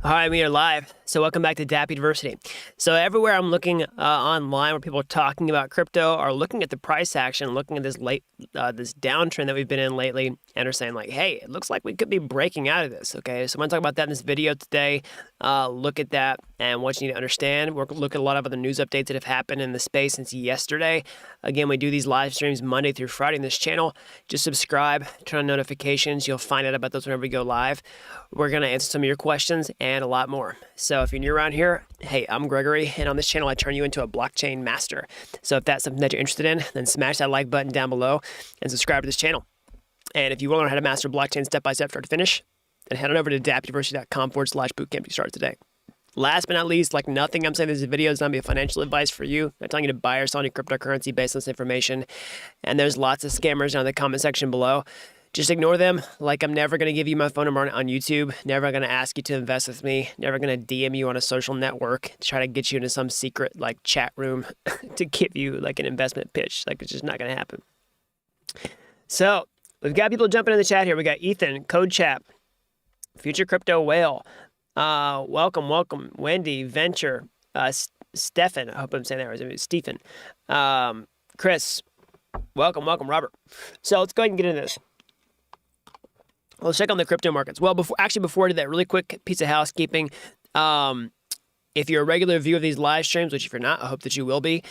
Hi, we are live. So welcome back to Dapp University. So everywhere I'm looking online where people are talking about crypto are looking at the price action, looking at this this downtrend that we've been in lately, and are saying like, hey, it looks like we could be breaking out of this. Okay, so I'm going to talk about that in this video today. Look at that and what you need to understand. We're looking at a lot of other news updates that have happened in the space since yesterday. Again, we do these live streams Monday through Friday in this channel. Just subscribe, turn on notifications. You'll find out about those whenever we go live. We're going to answer some of your questions and a lot more. So if you're new around here, hey, I'm Gregory, and on this channel, I turn you into a blockchain master. So if that's something that you're interested in, then smash that like button down below and subscribe to this channel. And if you want to learn how to master blockchain step by step, start to finish, then head on over to dappuniversity.com/bootcamp to start today. Last but not least, like nothing I'm saying in this video is going to be a financial advice for you. I'm telling you to buy or sell any cryptocurrency based on this information. And there's lots of scammers down in the comment section below. Just ignore them. Like, I'm never going to give you my phone number on YouTube. Never going to ask you to invest with me. Never going to DM you on a social network to try to get you into some secret like chat room to give you like an investment pitch. Like, it's just not going to happen. So we've got people jumping in the chat here. We got Ethan, Code Chap, Future Crypto Whale. Welcome. Wendy, Venture, Stefan. I hope I'm saying that right. Stephen. Chris. Welcome, Robert. So let's go ahead and get into this. Let's check on the crypto markets. Well, before I did that, really quick piece of housekeeping. If you're a regular viewer of these live streams, which if you're not, I hope that you will be,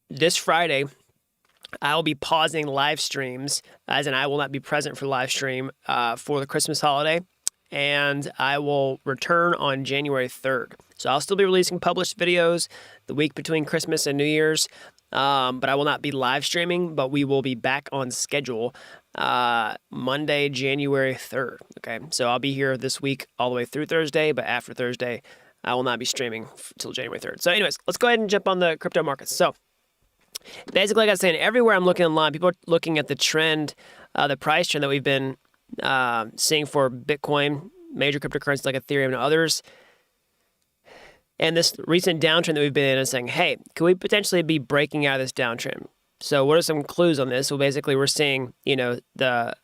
this Friday, I'll be pausing live streams, as in I will not be present for live stream for the Christmas holiday, and I will return on January 3rd. So I'll still be releasing published videos the week between Christmas and New Year's, but I will not be live streaming, but we will be back on schedule Monday, January 3rd. Okay, so I'll be here this week all the way through Thursday, but after Thursday, I will not be streaming until January 3rd. So anyways, let's go ahead and jump on the crypto markets. So basically, like I was saying, everywhere I'm looking online, people are looking at the trend, the price trend that we've been seeing for Bitcoin, major cryptocurrencies like Ethereum and others. And this recent downtrend that we've been in is saying, hey, could we potentially be breaking out of this downtrend? So what are some clues on this? Well, basically, we're seeing, the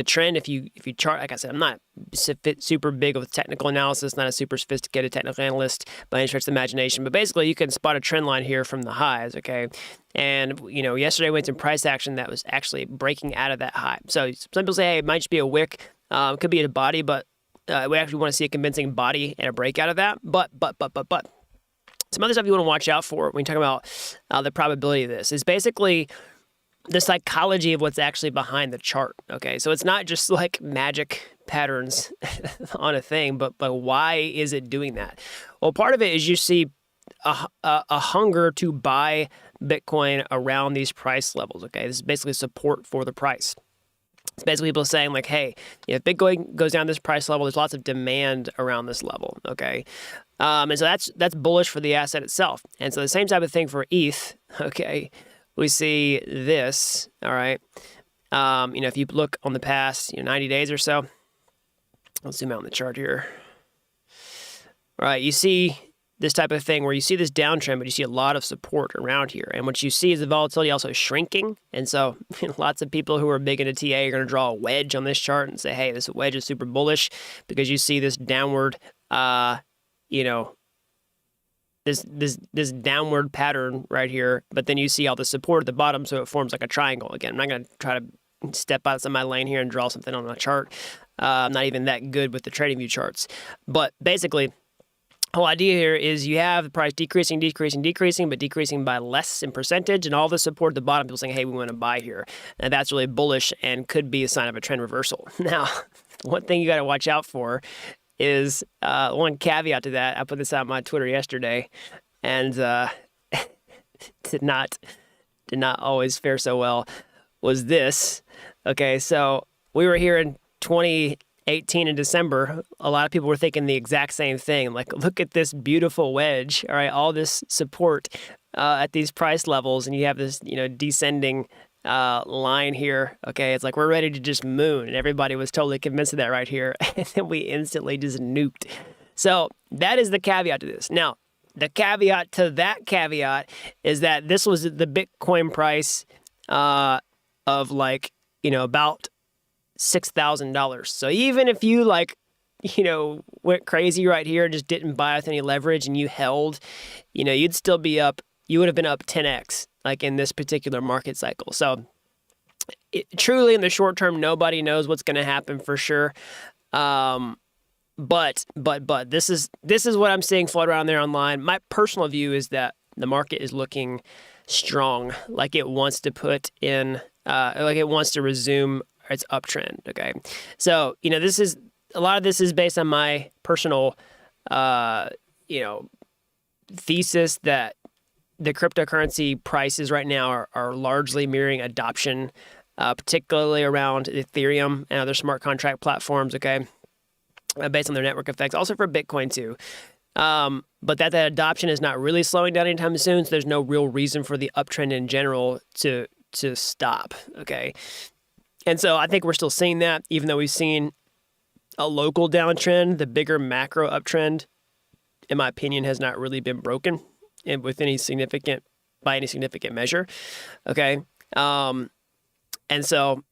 trend. If you chart, like I said, I'm not super big with technical analysis, not a super sophisticated technical analyst by any stretch of the imagination. But basically, you can spot a trend line here from the highs, okay? And, yesterday we went to price action that was actually breaking out of that high. So some people say, hey, it might just be a wick. It could be a body, but we actually want to see a convincing body and a breakout of that. But. Some other stuff you want to watch out for when you talk about the probability of this is basically the psychology of what's actually behind the chart. Okay, so it's not just like magic patterns on a thing, but why is it doing that? Well, part of it is you see a hunger to buy Bitcoin around these price levels. Okay, this is basically support for the price. It's basically people saying like, hey, if Bitcoin goes down this price level, there's lots of demand around this level, okay? And so that's bullish for the asset itself. And so the same type of thing for ETH, okay? We see this, all right? If you look on the past 90 days or so, let's zoom out on the chart here. All right, you see this type of thing where you see this downtrend, but you see a lot of support around here. And what you see is the volatility also shrinking. And so lots of people who are big into TA are going to draw a wedge on this chart and say, hey, this wedge is super bullish because you see this downward, this downward pattern right here. But then you see all the support at the bottom, so it forms like a triangle. Again, I'm not going to try to step outside my lane here and draw something on a chart. I'm not even that good with the trading view charts. But basically, the whole idea here is you have the price decreasing, but decreasing by less in percentage, and all the support at the bottom, people saying, hey, we want to buy here. And that's really bullish and could be a sign of a trend reversal. Now, one thing you got to watch out for is one caveat to that. I put this out on my Twitter yesterday, and did not always fare so well, was this. Okay, so we were here in 2018 in December. A lot of people were thinking the exact same thing. Like, look at this beautiful wedge, all right, all this support at these price levels, and you have this, descending line here. Okay, it's like we're ready to just moon, and everybody was totally convinced of that right here, and then we instantly just nuked. So that is the caveat to this. Now, the caveat to that caveat is that this was the Bitcoin price of like, about $6,000. So even if you went crazy right here, just didn't buy with any leverage, and you held, you'd still be up. You would have been up 10x like in this particular market cycle. So truly in the short term, nobody knows what's going to happen for sure. But this is what I'm seeing float around there online. My personal view is that the market is looking strong, like it wants to put in, like it wants to resume its uptrend. Okay, so this is a lot of this is based on my personal, thesis that the cryptocurrency prices right now are largely mirroring adoption, particularly around Ethereum and other smart contract platforms. Okay. Based on their network effects, also for Bitcoin too. But that adoption is not really slowing down anytime soon, so there's no real reason for the uptrend in general to stop, okay? And so I think we're still seeing that, even though we've seen a local downtrend. The bigger macro uptrend, in my opinion, has not really been broken by any significant measure, okay? And so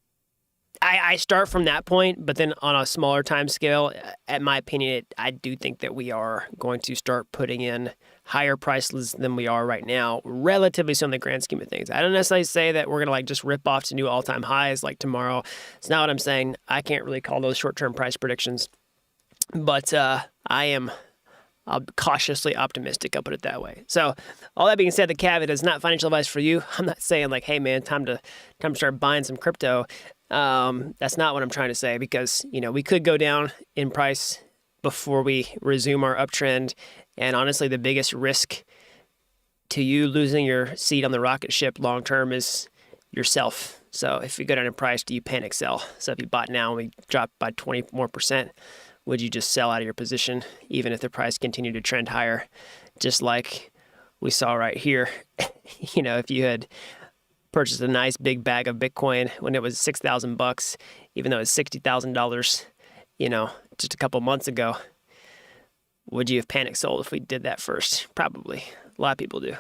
I start from that point, but then on a smaller time scale, at my opinion, I do think that we are going to start putting in higher prices than we are right now, relatively so in the grand scheme of things. I don't necessarily say that we're going to just rip off to new all-time highs like tomorrow. It's not what I'm saying. I can't really call those short-term price predictions, but I'm cautiously optimistic. I'll put it that way. So all that being said, the caveat is not financial advice for you. I'm not saying like, hey man, time to start buying some crypto. That's not what I'm trying to say, because we could go down in price before we resume our uptrend. And honestly, the biggest risk to you losing your seat on the rocket ship long term is yourself. So if you go down in price, do you panic sell? So if you bought now and we dropped by 20% more, would you just sell out of your position even if the price continued to trend higher, just like we saw right here? If you had purchased a nice big bag of Bitcoin when it was $6,000, even though it's $60,000, just a couple months ago, would you have panic sold if we did that first? Probably. A lot of people do.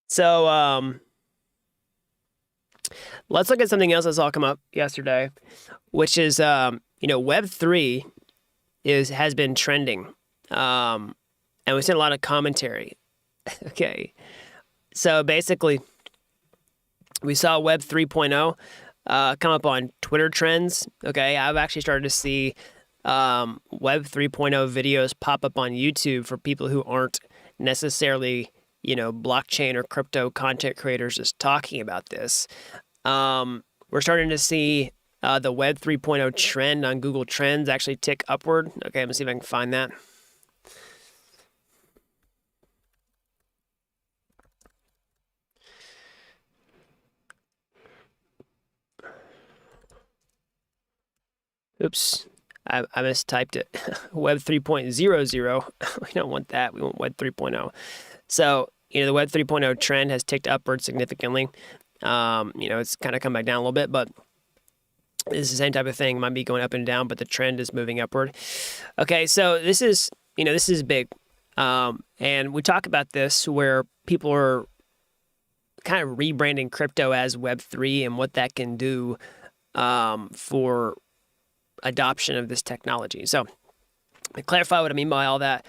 So let's look at something else that's all come up yesterday, which is Web3 has been trending, and we've seen a lot of commentary. Okay, so basically, we saw Web 3.0 come up on Twitter trends. Okay, I've actually started to see Web 3.0 videos pop up on YouTube for people who aren't necessarily blockchain or crypto content creators just talking about this. We're starting to see the Web 3.0 trend on Google Trends actually tick upward. Okay, let me see if I can find that. Oops, I mistyped it. Web 3.00. We don't want that. We want Web 3.0. So, the Web 3.0 trend has ticked upward significantly. It's kind of come back down a little bit, but it's the same type of thing. It might be going up and down, but the trend is moving upward. Okay, so this is big. And we talk about this where people are kind of rebranding crypto as Web3 and what that can do for adoption of this technology. So to clarify what I mean by all that,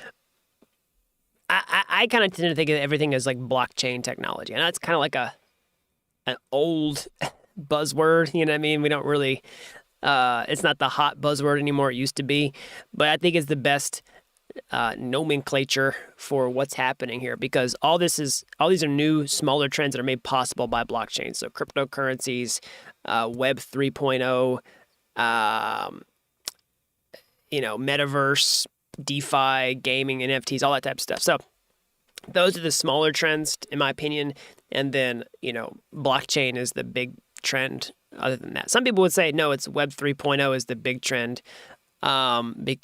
I kind of tend to think of everything as like blockchain technology. And that's kind of like an old buzzword, you know what I mean? We don't really, it's not the hot buzzword anymore. It used to be, but I think it's the best nomenclature for what's happening here, because all these are new, smaller trends that are made possible by blockchain. So cryptocurrencies, Web 3.0, metaverse, DeFi, gaming, NFTs, all that type of stuff. So those are the smaller trends, in my opinion. And then, blockchain is the big trend other than that. Some people would say, no, it's Web 3.0 is the big trend. And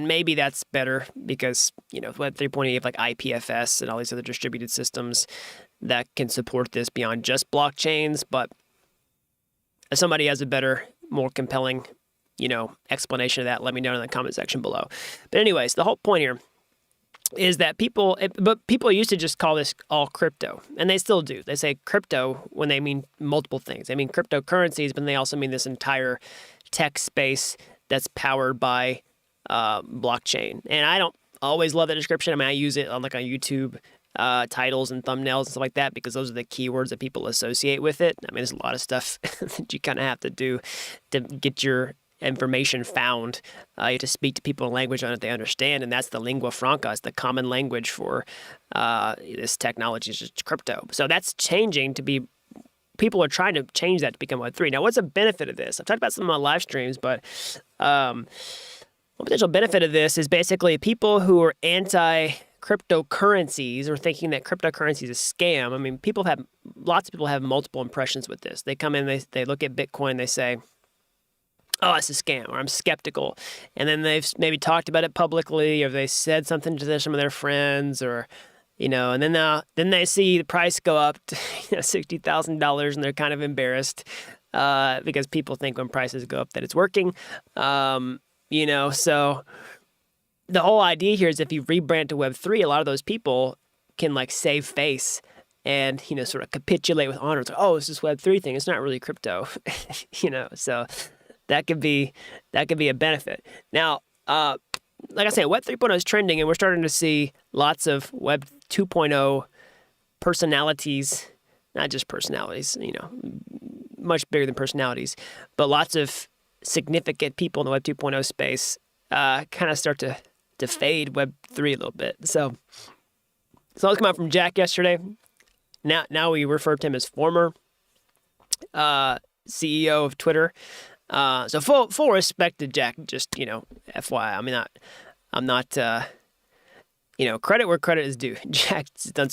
maybe that's better because, Web 3.0, you have like IPFS and all these other distributed systems that can support this beyond just blockchains. But if somebody has a better, more compelling explanation of that, let me know in the comment section below. But anyways, the whole point here is that people used to just call this all crypto, and they still do. They say crypto when they mean multiple things. They mean cryptocurrencies, but they also mean this entire tech space that's powered by blockchain. And I don't always love that description. I mean, I use it on YouTube titles and thumbnails and stuff like that because those are the keywords that people associate with it. I mean, there's a lot of stuff that you kind of have to do to get your information found. You have to speak to people in language on it they understand, and that's the lingua franca. It's the common language for this technology, is just crypto. So that's changing to be. People are trying to change that to become Web3. Now, what's a benefit of this? I've talked about some of my live streams, but one potential benefit of this is basically people who are anti-cryptocurrencies or thinking that cryptocurrency is a scam. I mean, lots of people have multiple impressions with this. They come in, they look at Bitcoin, they say, oh, it's a scam, or I'm skeptical. And then they've maybe talked about it publicly, or they said something to some of their friends, or, and then they see the price go up to $60,000, and they're kind of embarrassed because people think when prices go up that it's working. So the whole idea here is if you rebrand to Web3, a lot of those people can save face and, sort of capitulate with honor. It's like, oh, it's this Web3 thing. It's not really crypto, so that could be a benefit. Now, like I say, Web 3.0 is trending, and we're starting to see lots of Web 2.0 personalities, not just personalities, much bigger than personalities, but lots of significant people in the Web 2.0 space kind of start to fade Web 3 a little bit. So let's come out from Jack yesterday. Now we refer to him as former CEO of Twitter. So full respect to Jack, just, FYI. I mean, I'm not, credit where credit is due. Jack's done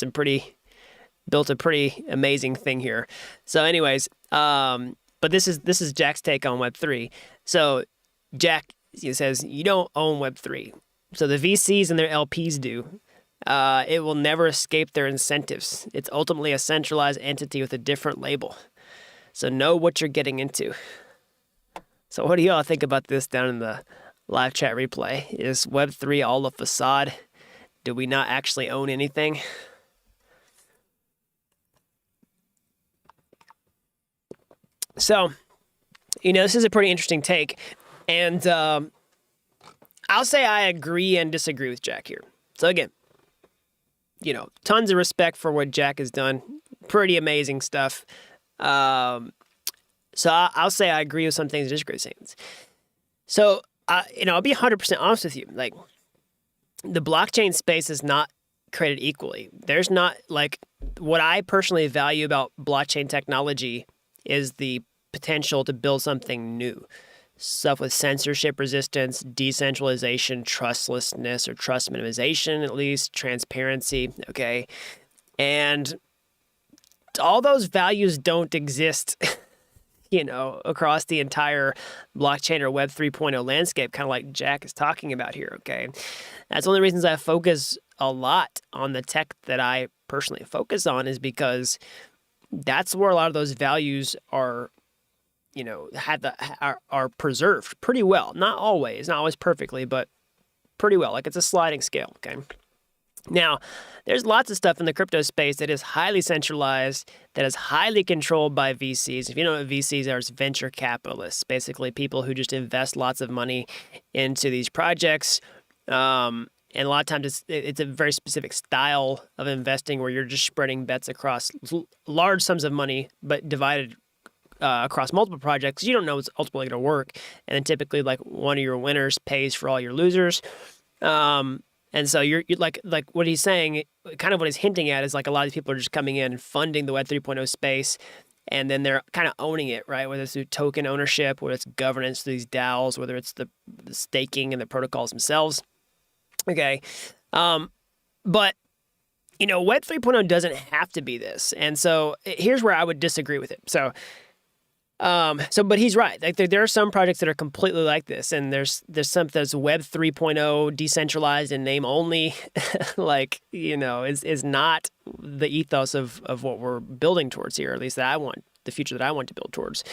built a pretty amazing thing here. So anyways, but this is Jack's take on Web3. So Jack says, you don't own Web3. So the VCs and their LPs do. It will never escape their incentives. It's ultimately a centralized entity with a different label. So know what you're getting into. So what do y'all think about this down in the live chat replay? Is Web3 all a facade? Do we not actually own anything? So, this is a pretty interesting take. And I'll say I agree and disagree with Jack here. So again, tons of respect for what Jack has done. Pretty amazing stuff. So I'll say I agree with some things and disagree with things. So, I'll be 100% honest with you. The blockchain space is not created equally. There's not, what I personally value about blockchain technology is the potential to build something new. Stuff with censorship resistance, decentralization, trustlessness, or trust minimization, at least, transparency, okay? And all those values don't exist across the entire blockchain or Web 3.0 landscape, kind of like Jack is talking about here, okay? That's one of the reasons I focus a lot on the tech that I personally focus on, is because that's where a lot of those values are, are preserved pretty well. Not always perfectly, but pretty well. It's a sliding scale, okay? Now, there's lots of stuff in the crypto space that is highly centralized, that is highly controlled by VCs. If you know what VCs are, it's venture capitalists, basically people who just invest lots of money into these projects. And a lot of times it's a very specific style of investing where you're just spreading bets across large sums of money, but divided across multiple projects. You don't know what's ultimately going to work. And then typically one of your winners pays for all your losers. And so you're like what he's saying, kind of what he's hinting at is a lot of these people are just coming in and funding the Web 3.0 space, and then they're kind of owning it, right? Whether it's through token ownership, whether it's governance through these DAOs, whether it's the staking and the protocols themselves. Okay. But, Web 3.0 doesn't have to be this. And so here's where I would disagree with it. But he's right. There are some projects that are completely like this, and there's some that's Web 3.0 decentralized and name only, is not the ethos of what we're building towards here, at least that I want, the future that I want to build towards.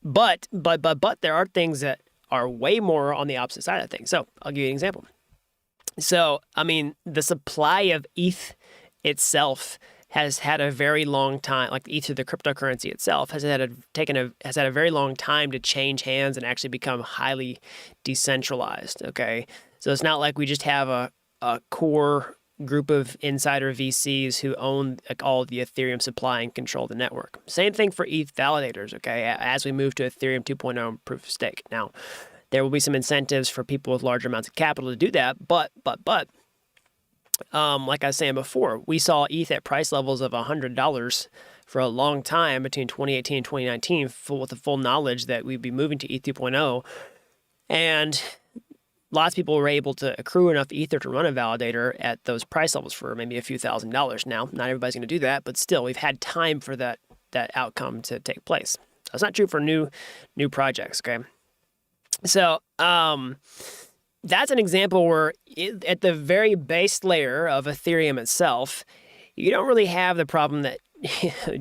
But there are things that are way more on the opposite side of things. So I'll give you an example. So, I mean, the supply of ETH itself has had a very long time, like ETH, the cryptocurrency itself, has had a very long time to change hands and actually become highly decentralized. Okay, so it's not like we just have a core group of insider VCs who own like all of the Ethereum supply and control the network. Same thing for ETH validators. Okay, as we move to Ethereum 2.0 proof of stake. Now, there will be some incentives for people with larger amounts of capital to do that, but like I was saying before, we saw ETH at price levels of $100 for a long time between 2018 and 2019, with the full knowledge that we'd be moving to ETH 2.0, and lots of people were able to accrue enough Ether to run a validator at those price levels for maybe a few $1,000s. Now, not everybody's going to do that, but still, we've had time for that outcome to take place. That's not true for new projects. Okay, so that's an example where at the very base layer of Ethereum itself, you don't really have the problem that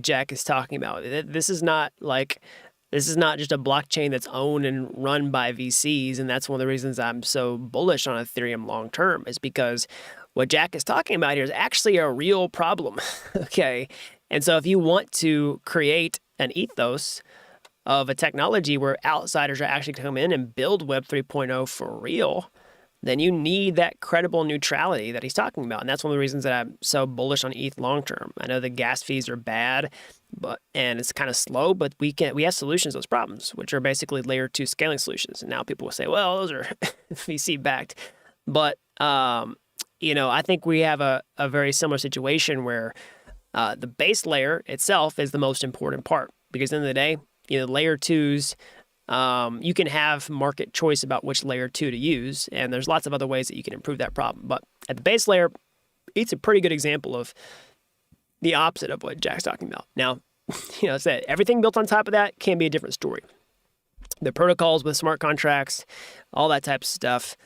Jack is talking about. This is not just a blockchain that's owned and run by VCs, and that's one of the reasons I'm so bullish on Ethereum long term, is because what Jack is talking about here is actually a real problem. Okay, and so if you want to create an ethos of a technology where outsiders are actually come in and build Web 3.0 for real, then you need that credible neutrality that he's talking about. And that's one of the reasons that I'm so bullish on ETH long term. I know the gas fees are bad, and it's kind of slow, but we have solutions to those problems, which are basically layer 2 scaling solutions. And now people will say, well, those are VC backed. But I think we have a very similar situation where the base layer itself is the most important part, because at the end of the day, layer 2s, you can have market choice about which layer 2 to use, and there's lots of other ways that you can improve that problem. But at the base layer, it's a pretty good example of the opposite of what Jack's talking about. Now, said everything built on top of that can be a different story. The protocols with smart contracts, all that type of stuff.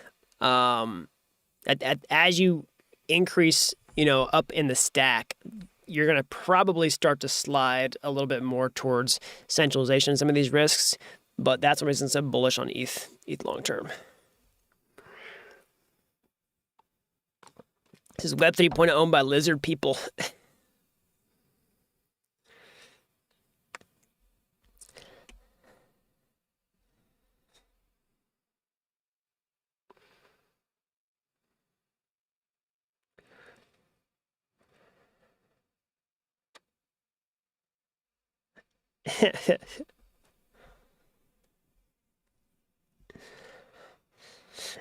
As you increase, up in the stack, you're going to probably start to slide a little bit more towards centralization in some of these risks, but that's the reason I'm bullish on ETH long term. This is Web 3.0 owned by lizard people.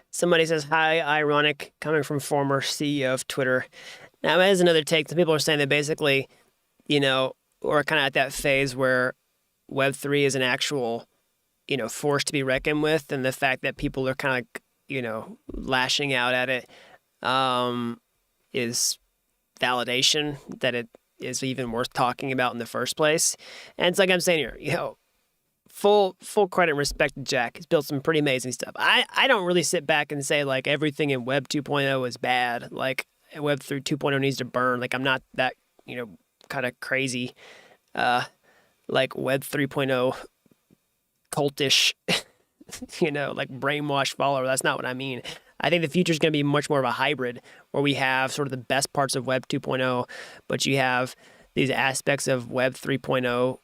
Somebody says, hi, ironic, coming from former CEO of Twitter. Now, that is another take. Some people are saying that basically, we're kind of at that phase where Web3 is an actual, force to be reckoned with, and the fact that people are kind of, lashing out at it is validation that it is even worth talking about in the first place. And it's like I'm saying here, full credit and respect to Jack. He's built some pretty amazing stuff. I don't really sit back and say like everything in Web 2.0 is bad. Like Web 2.0 needs to burn. Like I'm not that, kind of crazy, like Web 3.0 cultish, like brainwash follower. That's not what I mean. I think the future is going to be much more of a hybrid where we have sort of the best parts of Web 2.0, but you have these aspects of Web 3.0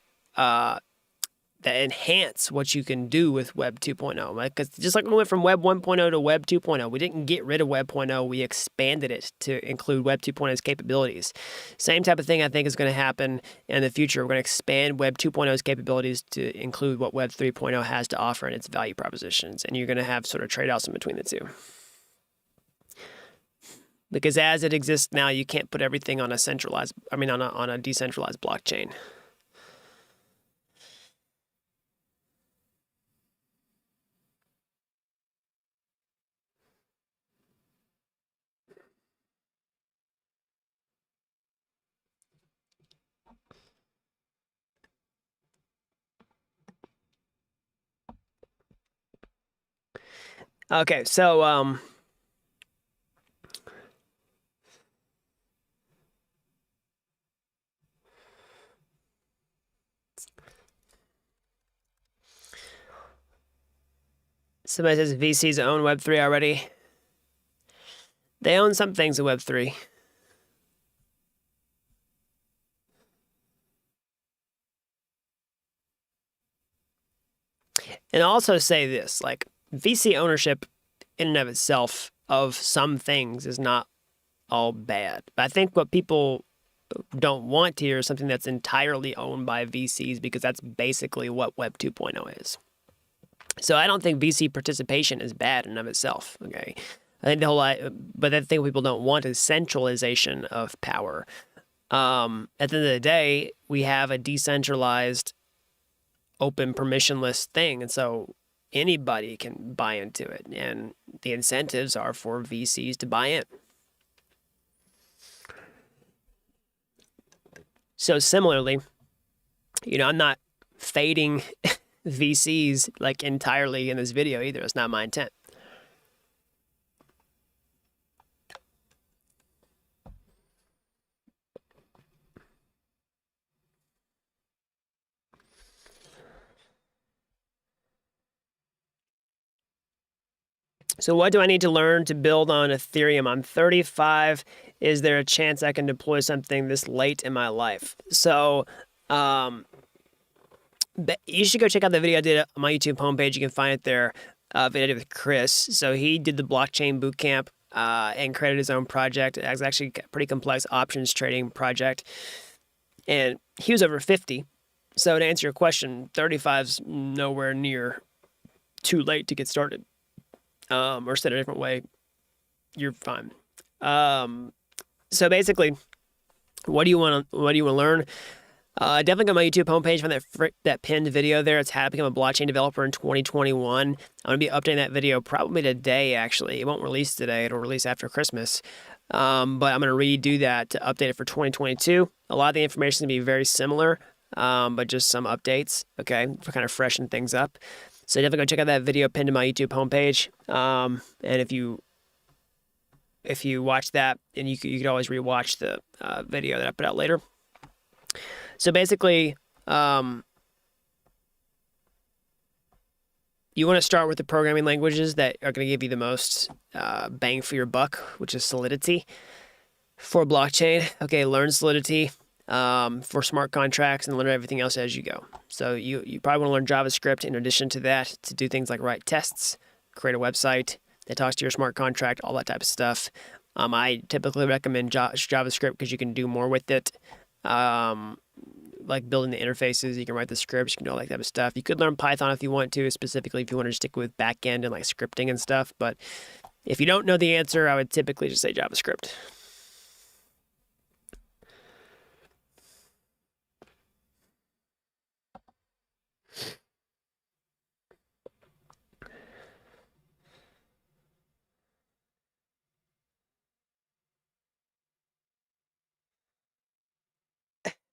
that enhance what you can do with Web 2.0. Because just like we went from Web 1.0 to Web 2.0, we didn't get rid of Web 0.0, we expanded it to include Web 2.0's capabilities. Same type of thing I think is going to happen in the future. We're going to expand Web 2.0's capabilities to include what Web 3.0 has to offer and its value propositions. And you're going to have sort of trade-offs in between the two. Because as it exists now, you can't put everything on a decentralized blockchain. Okay, so Somebody says VCs own Web3 already. They own some things in Web3. And also say this, like VC ownership in and of itself of some things is not all bad. But I think what people don't want to hear is something that's entirely owned by VCs, because that's basically what Web 2.0 is. So I don't think VC participation is bad in and of itself, okay? I think the whole, but the thing people don't want is centralization of power. At the end of the day, we have a decentralized, open, permissionless thing, and so anybody can buy into it, and the incentives are for VCs to buy in. So similarly, I'm not fading VCs like entirely in this video either. It's not my intent. So what do I need to learn to build on Ethereum? I'm 35. Is there a chance I can deploy something this late in my life? So you should go check out the video I did on my YouTube homepage. You can find it there. Video I did with Chris. So he did the blockchain bootcamp and created his own project. It was actually a pretty complex options trading project. And he was over 50. So to answer your question, 35's nowhere near too late to get started. Or said a different way, you're fine. So basically, what do you want to learn? Definitely go to my YouTube homepage, find that pinned video there. It's how to become a blockchain developer in 2021. I'm going to be updating that video probably today, actually. It won't release today. It'll release after Christmas. But I'm going to redo that to update it for 2022. A lot of the information is going to be very similar, but just some updates, okay, for kind of freshen things up. So definitely go check out that video pinned to my YouTube homepage. And if you watch that, and you could always rewatch the video that I put out later. So basically, you want to start with the programming languages that are going to give you the most bang for your buck, which is Solidity for blockchain. Okay, learn Solidity for smart contracts and learn everything else as you go. So you probably want to learn JavaScript in addition to that to do things like write tests, create a website that talks to your smart contract, all that type of stuff. I typically recommend JavaScript because you can do more with it. Like building the interfaces, you can write the scripts, you can do all that type of stuff. You could learn Python if you want to, specifically if you want to stick with backend and like scripting and stuff. But if you don't know the answer, I would typically just say JavaScript.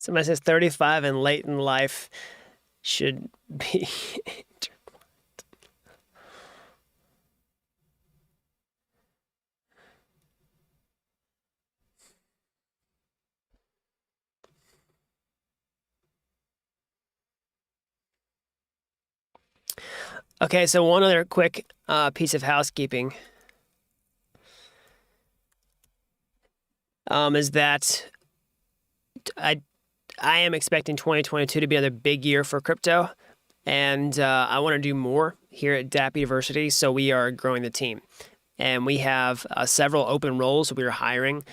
Somebody says 35 and late in life should be. Okay, so one other quick piece of housekeeping is that I am expecting 2022 to be another big year for crypto, and I want to do more here at Dapp University, so we are growing the team. And we have several open roles we are hiring.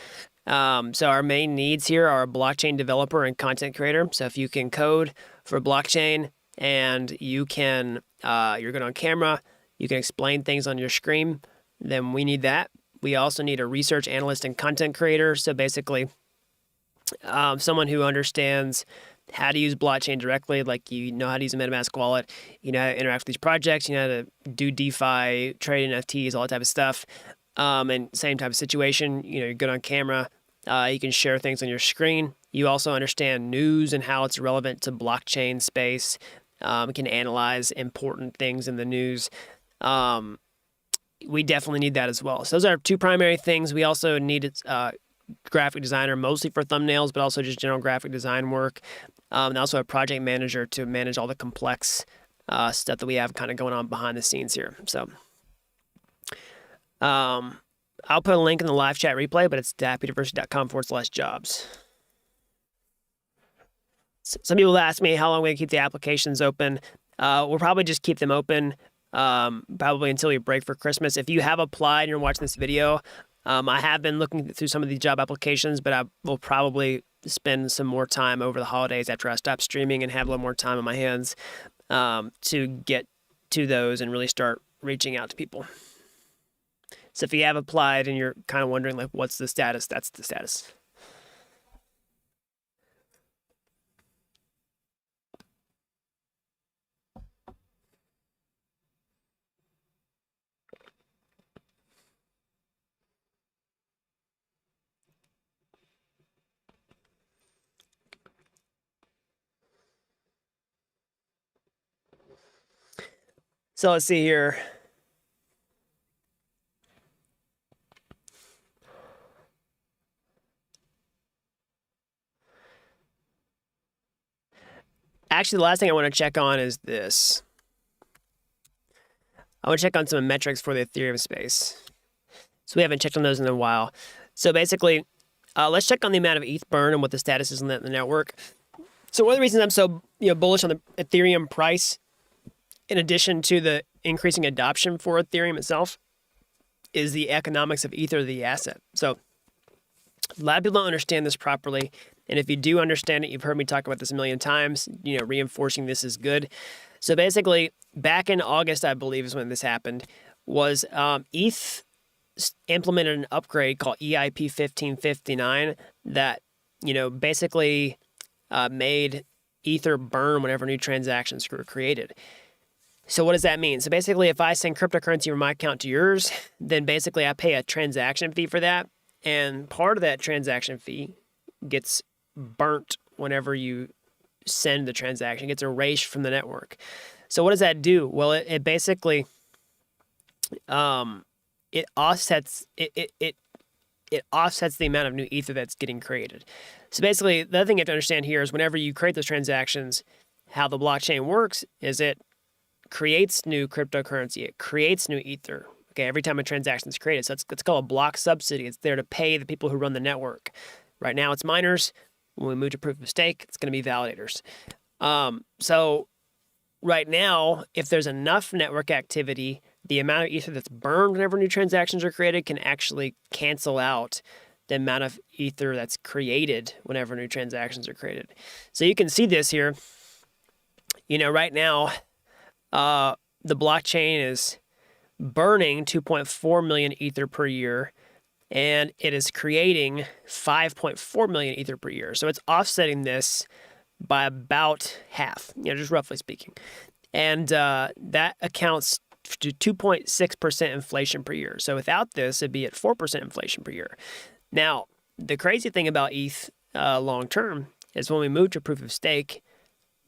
So our main needs here are a blockchain developer and content creator. So if you can code for blockchain and you can, you're good on camera, you can explain things on your screen, then we need that. We also need a research analyst and content creator. So basically, someone who understands how to use blockchain directly, like you know how to use a MetaMask wallet, you know how to interact with these projects, you know how to do DeFi, trade NFTs, all that type of stuff. And same type of situation, you're good on camera, you can share things on your screen. You also understand news and how it's relevant to blockchain space, can analyze important things in the news. We definitely need that as well. So those are two primary things. We also need graphic designer, mostly for thumbnails, but also just general graphic design work. And also a project manager to manage all the complex stuff that we have kind of going on behind the scenes here. So I'll put a link in the live chat replay, but it's dappuniversity.com/jobs. Some people ask me how long we keep the applications open. We'll probably just keep them open probably until we break for Christmas. If you have applied and you're watching this video, I have been looking through some of these job applications, but I will probably spend some more time over the holidays after I stop streaming and have a little more time on my hands to get to those and really start reaching out to people. So if you have applied and you're kind of wondering, like, what's the status, that's the status. So let's see here. Actually, the last thing I want to check on is this. I want to check on some metrics for the Ethereum space. So we haven't checked on those in a while. So basically, let's check on the amount of ETH burn and what the status is in the network. So one of the reasons I'm so bullish on the Ethereum price, in addition to the increasing adoption for Ethereum itself, is the economics of Ether, the asset. So a lot of people don't understand this properly. And if you do understand it, you've heard me talk about this a million times, reinforcing this is good. So basically, back in August, I believe is when this happened, was ETH implemented an upgrade called EIP 1559 that, basically made Ether burn whenever new transactions were created. So what does that mean? So basically, if I send cryptocurrency from my account to yours, then basically I pay a transaction fee for that. And part of that transaction fee gets burnt whenever you send the transaction. It gets erased from the network. So what does that do? Well, it basically it offsets it offsets the amount of new Ether that's getting created. So basically, the other thing you have to understand here is whenever you create those transactions, how the blockchain works is it creates new cryptocurrency. It creates new Ether. Okay, every time a transaction is created. So it's called a block subsidy. It's there to pay the people who run the network. Right now, it's miners. When we move to proof of stake, it's going to be validators. So right now, if there's enough network activity, the amount of Ether that's burned whenever new transactions are created can actually cancel out the amount of Ether that's created whenever new transactions are created. So you can see this here. Right now, the blockchain is burning 2.4 million Ether per year, and it is creating 5.4 million Ether per year. So it's offsetting this by about half, just roughly speaking. And that accounts to 2.6% inflation per year. So without this, it'd be at 4% inflation per year. Now, the crazy thing about ETH long term is when we move to proof of stake,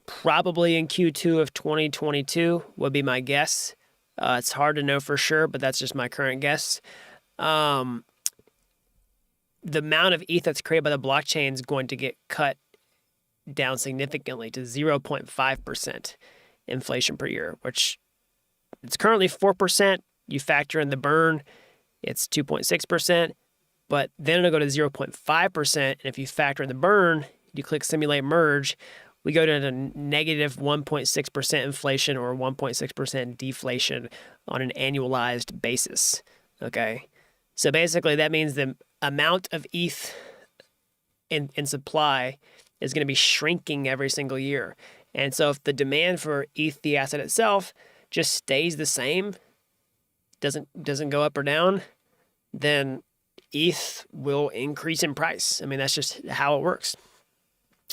probably in Q2 of 2022 would be my guess. It's hard to know for sure, but that's just my current guess. The amount of ETH that's created by the blockchain is going to get cut down significantly to 0.5% inflation per year, which it's currently 4%. You factor in the burn, it's 2.6%, but then it'll go to 0.5%. And if you factor in the burn, you click simulate merge, we go to a negative 1.6% inflation or 1.6% deflation on an annualized basis. Okay. So basically that means the amount of ETH in supply is going to be shrinking every single year. And so if the demand for ETH, the asset itself, just stays the same, doesn't go up or down, then ETH will increase in price. I mean, that's just how it works.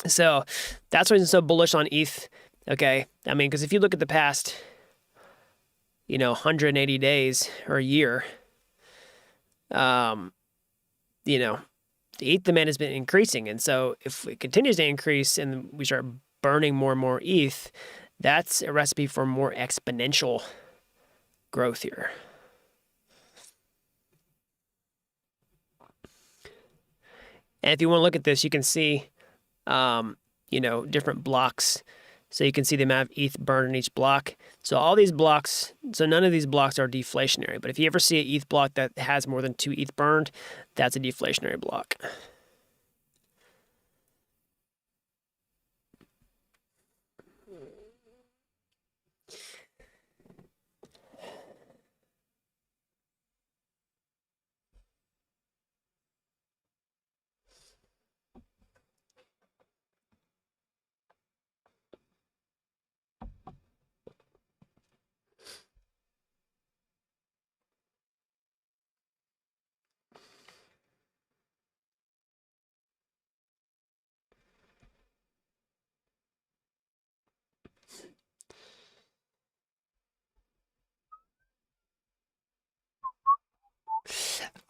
So that's why I'm so bullish on ETH. Okay. I mean, because if you look at the past, 180 days or a year, the ETH demand has been increasing. And so if it continues to increase and we start burning more and more ETH, that's a recipe for more exponential growth here. And if you want to look at this, you can see, different blocks. So you can see the amount of ETH burned in each block. So all these blocks, so none of these blocks are deflationary. But if you ever see an ETH block that has more than 2 ETH burned, that's a deflationary block.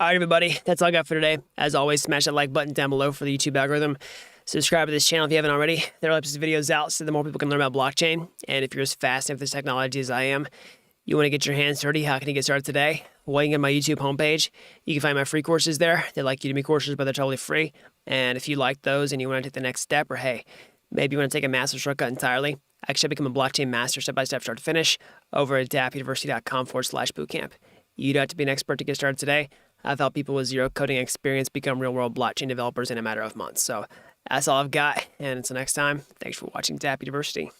All right, everybody, that's all I got for today. As always, smash that like button down below for the YouTube algorithm. Subscribe to this channel if you haven't already. There are lots of videos out so the more people can learn about blockchain. And if you're as fascinated with this technology as I am, you want to get your hands dirty, how can you get started today? Well, you can get my YouTube homepage. You can find my free courses there. They're like Udemy courses, but they're totally free. And if you like those and you want to take the next step, or hey, maybe you want to take a master shortcut entirely, actually become a blockchain master step-by-step start to finish over at dappuniversity.com/bootcamp. You don't have to be an expert to get started today. I've helped people with zero coding experience become real-world blockchain developers in a matter of months. So that's all I've got. And until next time, thanks for watching Dapp University.